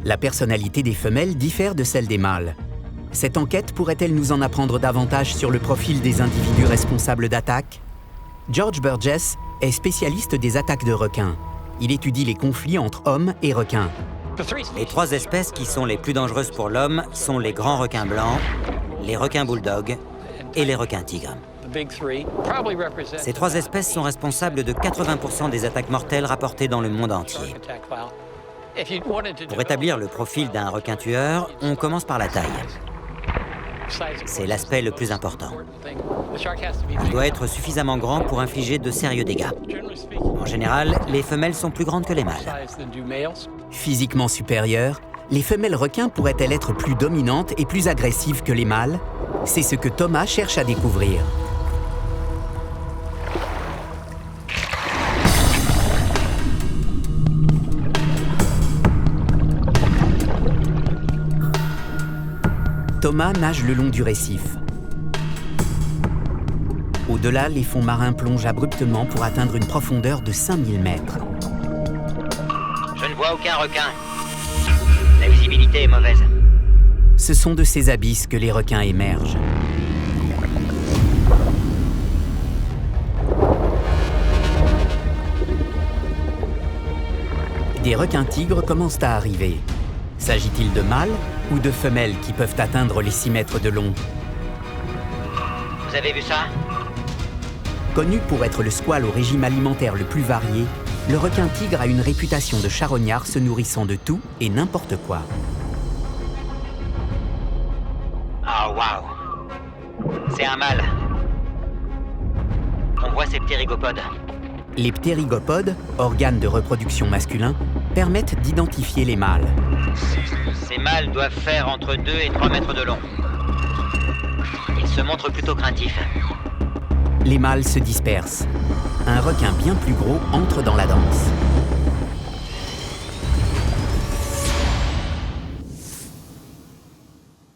La personnalité des femelles diffère de celle des mâles. Cette enquête pourrait-elle nous en apprendre davantage sur le profil des individus responsables d'attaques? George Burgess est spécialiste des attaques de requins. Il étudie les conflits entre hommes et requins. Les 3 espèces qui sont les plus dangereuses pour l'homme sont les grands requins blancs, les requins bulldogs et les requins tigres. Ces 3 espèces sont responsables de 80% des attaques mortelles rapportées dans le monde entier. Pour établir le profil d'un requin tueur, on commence par la taille. C'est l'aspect le plus important. Il doit être suffisamment grand pour infliger de sérieux dégâts. En général, les femelles sont plus grandes que les mâles. Physiquement supérieures, les femelles requins pourraient-elles être plus dominantes et plus agressives que les mâles? C'est ce que Thomas cherche à découvrir. Thomas nage le long du récif. Au-delà, les fonds marins plongent abruptement pour atteindre une profondeur de 5000 mètres. Je ne vois aucun requin. La visibilité est mauvaise. Ce sont de ces abysses que les requins émergent. Des requins tigres commencent à arriver. S'agit-il de mâles ou de femelles qui peuvent atteindre les 6 mètres de long? Vous avez vu ça? Connu pour être le squale au régime alimentaire le plus varié, le requin tigre a une réputation de charognard se nourrissant de tout et n'importe quoi. Oh, waouh! C'est un mâle. On voit ses ptérygopodes. Les ptérygopodes, organes de reproduction masculins, permettent d'identifier les mâles. Ces mâles doivent faire entre 2 et 3 mètres de long. Ils se montrent plutôt craintifs. Les mâles se dispersent. Un requin bien plus gros entre dans la danse.